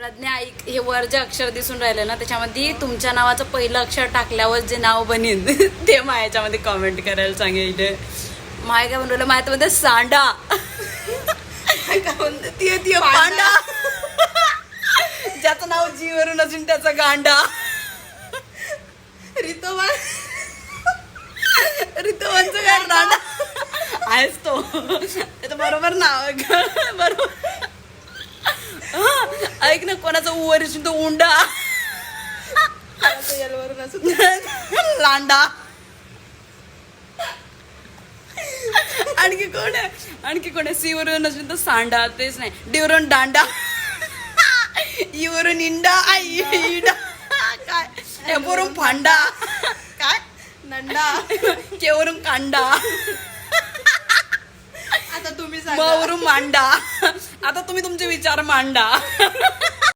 प्रज्ञा ऐक, हे वर जे अक्षर दिसून राहिलं ना त्याच्यामध्ये तुमच्या नावाचं पहिलं अक्षर टाकल्यावर जे नाव बनेन ते माझ्यामध्ये कॉमेंट करायला सांगितले. माय काय म्हणलं माझ्यामध्ये सांडा ती पांडा ज्याचं नाव जी वरून असून त्याचा गांडा. रितोवांचं काय रांडा आहेस तो त्याचं बरोबर नाव बरोबर. ऐक ना कोणाचा उवर असून तो उंडा लांडा. आणखी कोण आहे सी वरून असून तो सांडा तेच नाही. डी वरून दांडा ई वरून इंडा आई इडा काय एफ वरून फांडा काय नंडा के वरून कांडा. आता तुम्ही वरून मांडा. आता तुम्ही तुमचे विचार मांडा.